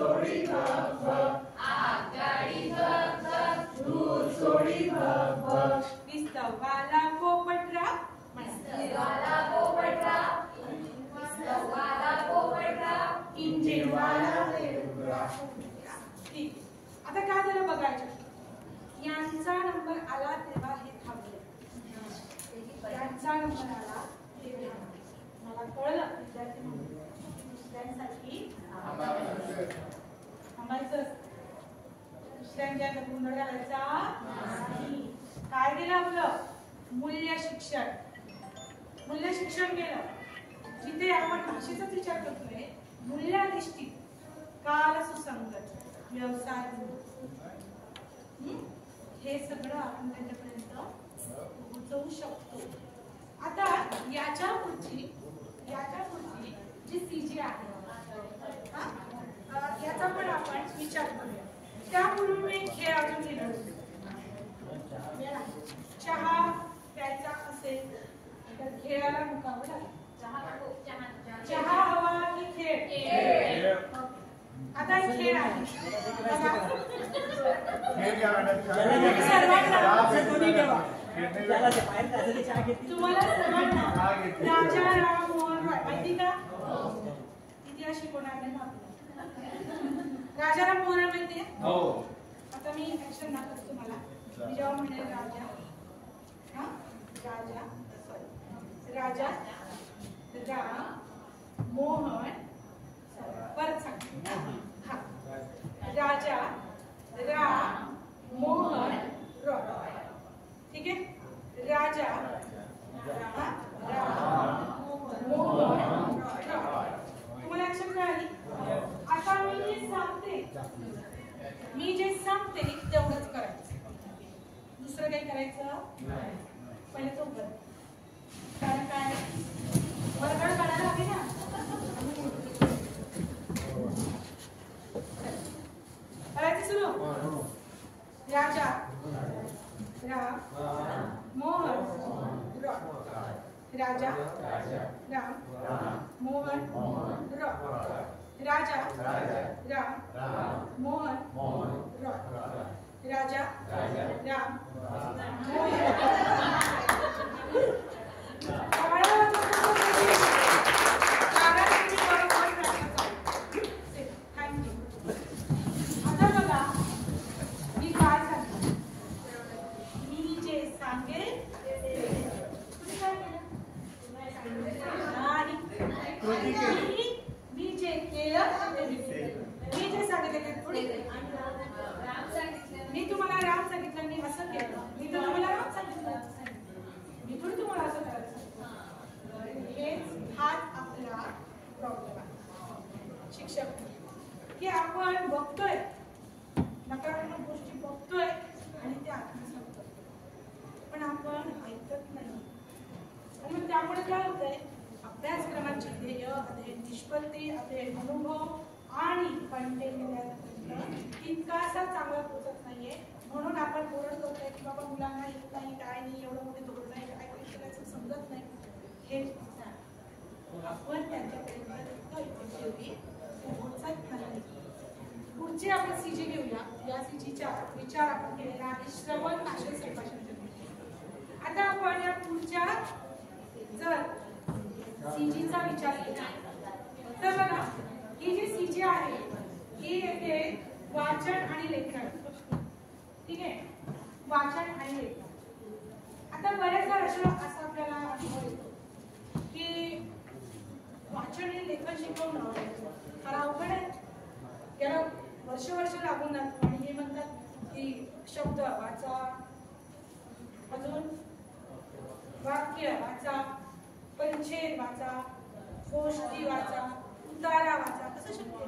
सोडी भग भग, आगगाडी धक धक, दूर सोडी भग भग. विस्तवाला पोपटराव, विस्तवाला पोपटराव, विस्तवाला पोपटराव, इंजिनवाला बेलूराव. ठीक. आता काय झालं बघायचं, यांचा नंबर आला तेव्हा हे थांबले, यांचा नंबर आला तेव्हा मला कळलं विद्यार्थी म्हणून दुसऱ्यांसाठी थांबायचं, दुसऱ्यांच्या गोंधळ घालायचा नाही. काय केलं आपलं मूल्य शिक्षण, मूल्य शिक्षण केलं जिथे आपण भाषेचाच विचार करतोय, मूल्याधिष्ठित, काल सुसंगत, व्यवसाय हे सगळं आपण त्याच्यापर्यंत पोहोचवू शकतो. आता याच्या पुढची जी सीजी आहे याचा पण आपण विचार करूया. त्यापूर्वी मी एक खेळ अजून केला, चहा प्यायचा असेल तर खेळाला मुकावं लागेल. चहा हवा की खेळ? आता एक खेळ आहे, तुम्हाला सर्वांना राजा राम मोहन रॉय माहिती का? इतिहास शिकवणार नाही ना राजा राम मोहन रॉय माहिती आहे? आता मी ऍक्शन दाखवतो तुम्हाला. मी जेव्हा म्हणेल राजा, राजा राम मोहन, परत सांग, राजा राम मोहन रॉय. ठीक आहे, राजा राम मोहन रॉय. तुम्हाला ऍक्शन कळाली? आता मी जे सांगते तेवढंच करायचं, दुसरं काही करायचं पहिले तो कर. कारण काय वर्गण करायला हवी ना. करायचं सुरू. राजा राम मोहन रॉय, राजा राम मोहन रॉय, राजा राम मोहन रॉय, राजा राम आता बघा मी काय सांगते, मी जे सांगेल मी जे केलं मी जे सांगितलं थोडी. मी तुम्हाला राम सांगितलं, मी असं केलं, मी तर तुम्हाला राम सांगितलं, मी थोडी तुम्हाला असं करायचं. हेच हाच आपला प्रॉब्लेम आहे शिक्षक, की आपण बघतोय नकारात्मक गोष्टी बघतोय आणि त्या आत्मसात करतोय, पण आपण ऐकत नाही. आणि मग त्यामुळे काय होतंय, अभ्यासक्रमाची ध्येय, निष्पत्ती, अनुभव आणि कंटेंट तितकासा चांगला पोहोचत नाहीये. म्हणून आपण बोलत होतोय की बाबा मुलांना येत नाही, काय नाही, एवढं मोठे धोरण नाही, काय करायचं समजत नाही. हे आपण त्यांच्यापर्यंत पोहोचत नाही. पुढचे आपण सीजी घेऊया. या सीजीचा विचार आपण केलेला आहे श्रवण भाषण संभाषण. आता आपण या पुढच्या जर सीजीचा विचार केला तर बघा, ही जी सीजी आहे ही येते वाचन आणि लेखन. ठीक आहे, वाचन आणि लेखन. आता बऱ्याचदा असं आपल्याला अनुभव येतो की वाचन आणि लेखन शिकवणं फार अवघड आहे, त्याला वर्ष लागून जातात. आणि हे म्हणतात की शब्द वाचा, अजून वाक्य वाचा, परिच्छेद वाचा, गोष्टी वाचा, उतारा वाचा. कसं शक्य?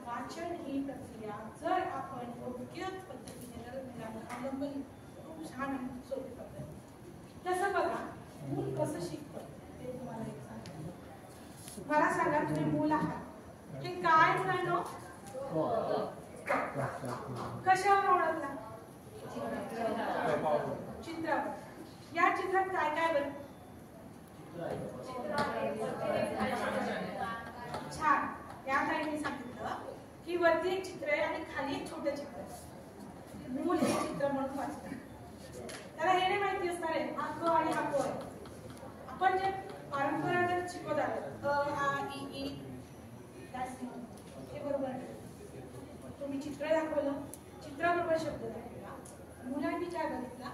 वाचन ही प्रक्रिया जर आपण योग्य पद्धतीने अवलंबली खूप छान आणि सोपी पद्धत. तसं बघा, मूल कसं शिकतं ते तुम्हाला एक सांगते. मला सांगा, तुम्ही मूल आहात, हे काय मुलांनो? कशावर ओळखला? चित्रावर. या चित्रात काय काय बरं? छान. या काही मी सांगितलं की वरती एक चित्र आहे आणि खाली एक छोटं चित्र आहे. मूल हे चित्र म्हणून वाचतात. त्याला हे नाही माहिती असणार आहे हा क आणि हा क आहे. आपण जे परंपरागत शिकवत आलो अ आ इ ई हे बरोबर आहे. तुम्ही चित्र दाखवलं, चित्राबरोबर शब्द दाखवला, मुलांनी काय बघितला,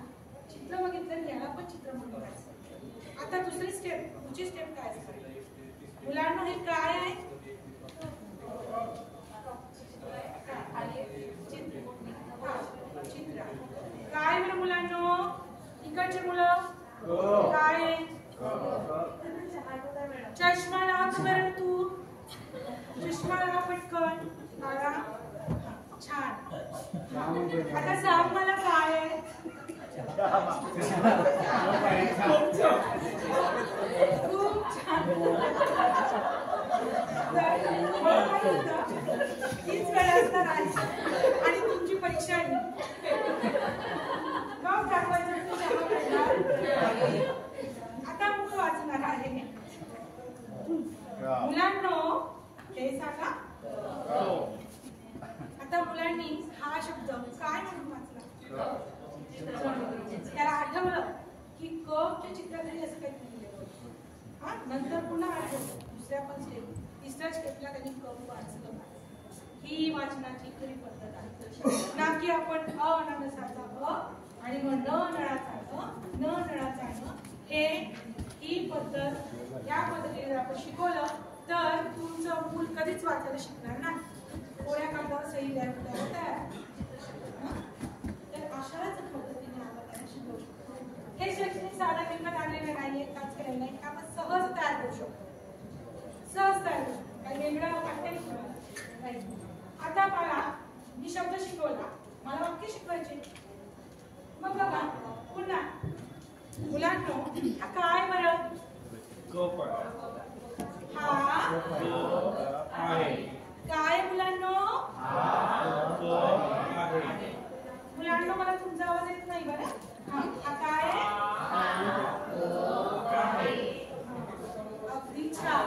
चित्र बघितलं याला पण चित्र म्हणून वाचायचं. आता दुसरी स्टेप, पुढची स्टेप काय असणार? मुलांना हे काय आहे? चित्र काय बरं मुलांनो? इकडचे मुलं काय? चष्मा लाव बरं तू, चष्मा लाव पटकन. छान. आता सांग मला काय आहे? खूप छान. हीच वेळ असणार आहे आणि तुमची परीक्षा आहे. मग दाखवायचं आता मुलं वाचणार आहे. मुलांनो हे सांगा. आता मुलांनी हा शब्द काय म्हणून वाचला? त्याला आठवलं की क च्या चित्राखाली असं काही लिहिलं. हा नंतर पुन्हा आठवलं. दुसऱ्या पण स्टेप, तिसऱ्या स्टेपला त्यांनी क वाचलं. ही वाचनाची खरी पद्धत आहे ना की आपण अ अनानसाचा अ आणि मग न नळाचा न नळाचा न. हे ही पद्धत या पद्धतीने जर आपण शिकवलं तर तुमचं मूल कधीच वाचायला शिकणार नाही. कोऱ्या कागदावर सही द्यायला तयार. तर अशाच पद्धतीने आपण त्यांना शिकवू शकतो. हे शैक्षणिक साधन विकत आणलेले नाहीये, काच केलेलं नाही. आपण सहज तयार करू शकतो. सहज तयार करू शकतो. काही वेगळं वाटतं. आता मला मी शब्द शिकवला, मला वाक्य शिकवायचे. मग बघा पुन्हा मुलांनो हा काय बरं? हा काय मुलांनो? मुलांनो मला तुमचा आवाज येत नाही बरं. हा काय? अगदी छान.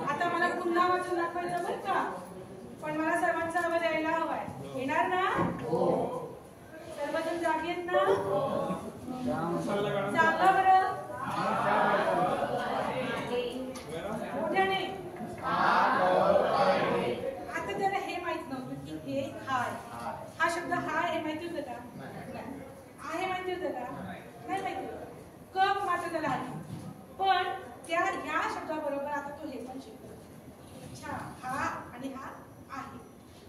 आता मला पुन्हा वाचून दाखवायचं बरं का, पण मला सर्वांचा आवाज यायला हवाय. येणार ना? सर्वजण जागी आहेत ना? सांगा बरं मोठ्याने. आता त्याला हे माहित नव्हतं की हे हाय, हा शब्द हाय हे माहिती होतं का? आहे माहिती होतं का? नाही माहिती होतं. क मात्र त्याला आली, पण त्या ह्या शब्दाबरोबर आता तो हे पण शिकतो. अच्छा हा आणि हा आहे.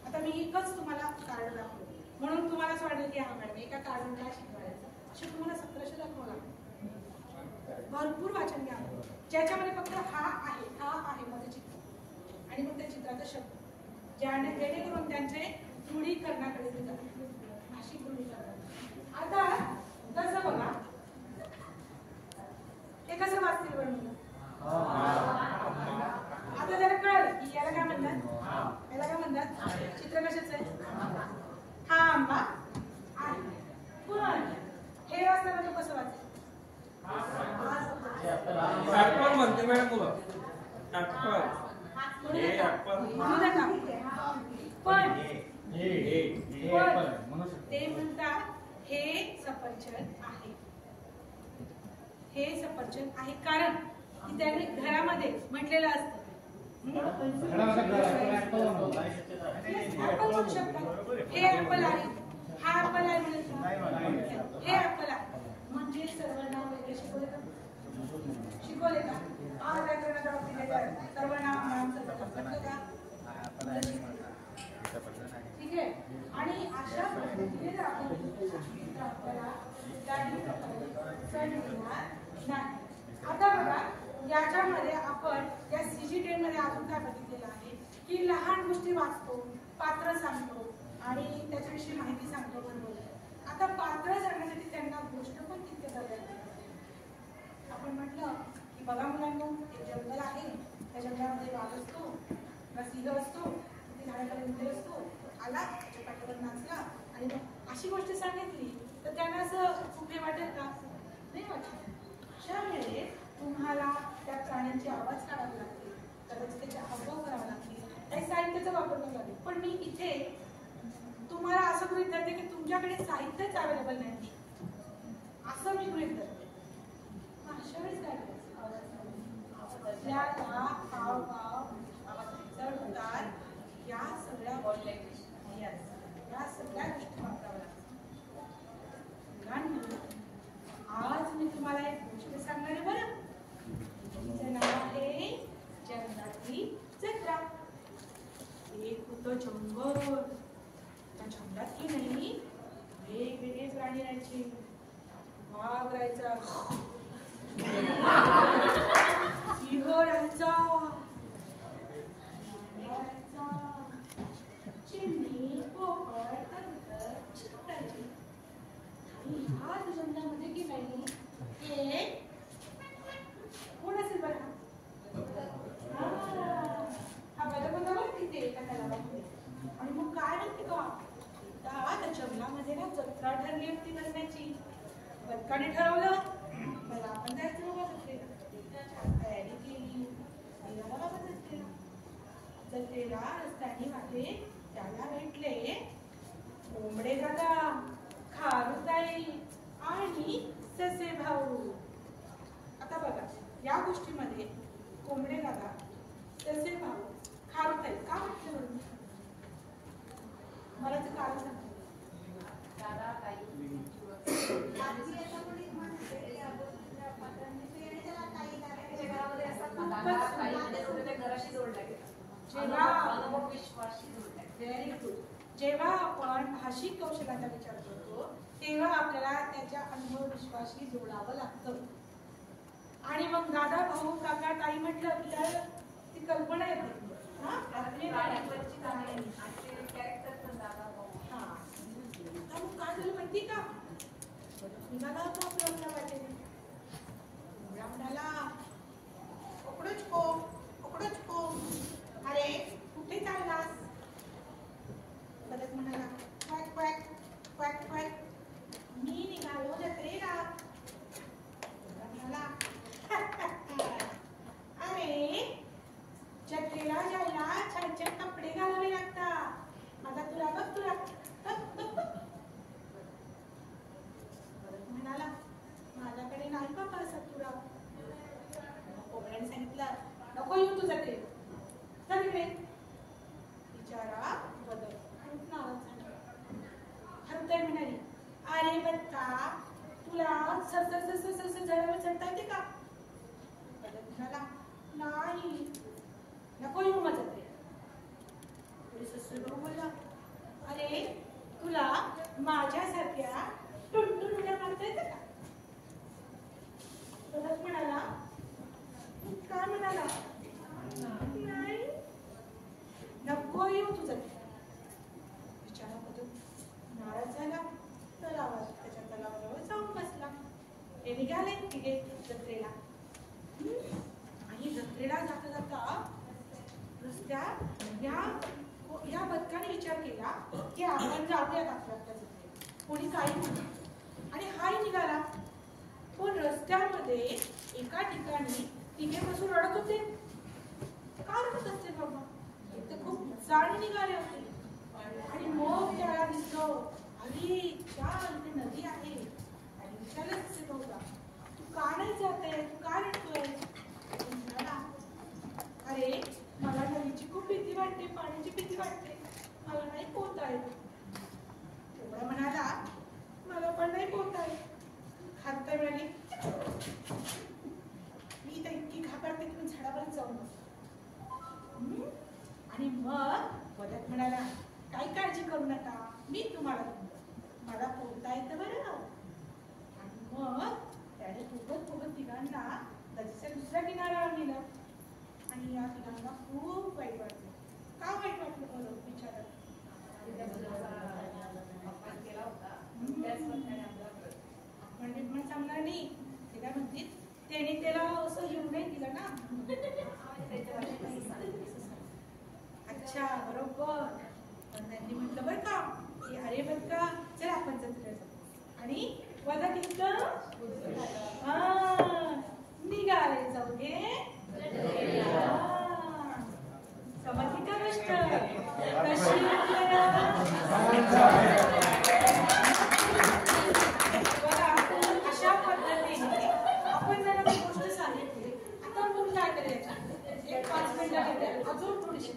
आता मी एकच तुम्हाला कार्ड दाखवलं म्हणून तुम्हाला असं वाटेल की हा मॅडम एका कार्डून काय शिकवायचं. असे तुम्हाला 1700 दाखवला. भरपूर वाचन घ्या ज्याच्यामध्ये फक्त हा आहे मध्ये चित्र आणि मग त्या चित्राचा शब्द जेणेकरून त्यांचे दृढीकरणाकडे ते जातात. भाषिक दृढीकरण. आता कसं बघा ते कसं वाचतील बरं मुलं? आता जरा कळलं की याला काय म्हणतात, याला काय म्हणतात. चित्र कशाचं आहे? हा आंबा आहे. पण हे वाचताना तो कसं वाचेल? ऍपल म्हणते मॅडम मुलं. ऍपल हे ऍपल पण ते म्हणतात हे सफरचंद आहे. हे सफरचंद आहे कारण की त्याने घरामध्ये म्हटलेलं असतं. हे ऍपल आहे, हा ऍपल आहे म्हणत हे ऍपल आहे म्हणजे सर्वनाम वगैरे शिकवले का? हा व्याकरणाचा बाबतीत सर्वनाम नाम सर्वनाम का? ठीक आहे. आणि अशा पद्धतीने जर आपण नाही. आता बघा याच्यामध्ये आपण या CG10 मध्ये अजून काय बघितलेलं आहे की लहान गोष्टी वाचतो, पात्र सांगतो आणि त्याच्याविषयी माहिती सांगतो. बरोबर. आता पात्र सांगण्यासाठी त्यांना गोष्ट पण तितके करायला आपण म्हटलं की बघा मुलांना एक जंगल आहे, त्या जंगलामध्ये वाघ असतो, सिंह असतो, तिथे झाडाखाली उभे असतो, आला त्याच्या पाठीवर नाचला आणि अशी गोष्ट सांगितली तर त्यांना असं खूप हे वाटेल का? नाही वाटत. अशा वेळेस तुम्हाला त्या प्राण्यांचे आवाज काढावे लागतील, कदाचित त्याचे हावभाव करावे लागतील, काही साहित्याचा वापर करावा लागेल. पण मी इथे तुम्हाला असं गृहीत धरते की तुमच्याकडे साहित्यच अवेलेबल नाही, असं मी गृहीत धरते. अशा वेळेस काय आपल्याला हावभाव, चढ-उतार या सगळ्या गोष्टी वापराव्या लागतात. आज मी तुम्हाला एक गोष्ट सांगणार आहे बरं. तिचं नाव आहे जंगलातली जत्रा. एक होतं जंगल. त्या जंगलात की नाही वेगवेगळे प्राणी राहायचे. वाघ राहायचा, सिंह राहायचा, चिमणी, पोपट, कबूतर, चिमणी. आणि ह्या जंगलामध्ये की नाही एक कोण असेल बरं? हा बदक होता बरं तिथे एका तलावामध्ये. आणि मग काय म्हणते का त्या जंगलामध्ये ना जत्रा ठरली होती करण्याची. बदकाने ठरवलं मला आपण जायचं बाबा जत्रेला. तयारी केली, बाबा जत्रेला रस्त्याने वाटे त्याला भेटले कोंबडे दादा, खारुताई आणि ससे भाऊ. आता बघा या गोष्टीमध्ये कोंबडे दादा, ससे भाऊ, खारुताई का म्हटलं म्हणून मला ते कारण सांग. दादा ताई जेव्हा आपण भाषिक कौशल्याचा विचार करतो तेव्हा आपल्याला त्याच्या अनुभव विश्वाशी जोडावं लागतं. आणि मग दादा भाऊ काका ताई म्हटलं की ती कल्पना येते. काय झालं माहिती का? निघाला होता आपल्या वाटेने. म्हणाला पकडूच को. अरे कुठे चाललास? बदक म्हणाला क्वॅक क्वॅक क्वॅक क्वॅक. मी निघालो जत्रेला. म्हणाला अरे जत्रेला जायला छान छान कपडे घालावे लागतात. आता तुला बघ तुला म्हणाला माझ्याकडे नाही बाबा असा तुरा. कोंबड्याने सांगितलं नको येऊ तू जाते चल इकडे. बिचारा बदक खूप नाराज झाला. हरताई म्हणाली अरे बदका तुला सरसर झाडावर चढता येते का? बदक म्हणाला नाही नको येऊ माझ्या ते. पुढे ससर बोलला अरे तुला माझ्यासारख्या टुनटुन उड्या मारता येते का? बदक म्हणाला काय म्हणाला नाही नको येऊ तुझं. बिचारा बदक नाराज झाला. त्याच्या तलावाजवळ जाऊन बसला. हे निघाले तिघे जत्रेला. आणि जत्रेला जाता जाता रस्त्यात या बदकाने विचार केला की आपण जाऊयात आपल्या जत्रेला. कोणी काही म्हणा आणि हाही निघाला. पण रस्त्यामध्ये एका ठिकाणी तिघे बसून रडत होते. का रडत असते बाबा? ते खूप जाणी निघाले होते. आणि मग त्याला दिसलं अरे छान ते नदी आहे. आणि विचारलं असे भाऊला तू का नाही जाते? तू का रडतोय? अरे मला नदीची खूप भीती वाटते, पाण्याची भीती वाटते, मला नाही पोहता येत. तेवढा म्हणाला मला पण नाही पोहता येत. खारताई म्हणाली मी तर इतकी घाबरते की मी झाडावर जाऊन बसतो. आणि मग बदक म्हणाला काही काळजी करू नका मी तुम्हाला मला पोहता येतं बरं. आणि मग त्याने पोहत तिघांना नदीच्या दुसऱ्या किनाऱ्यावर नेलं. आणि या तिघांना खूप वाईट वाटलं. का वाईट वाटलं बरं विचारत? आपण सांगणार नाही. ते काय म्हणतील त्याने त्याला असं येऊ नाही दिलं ना. अच्छा बरोबर. पण त्यांनी म्हटलं बरं का की अरे बरं का चल आपण जत्रेला जाऊ. आणि बदक इतकं निघाले जाऊ घे. समजली का गोष्ट? कशी उत्तरं? बघा, अशा पद्धतीने आपण जर काही गोष्ट सांगितली, आता आपण काय करायचं? एक 5 मिनिटं घेऊया, अजून थोडीशी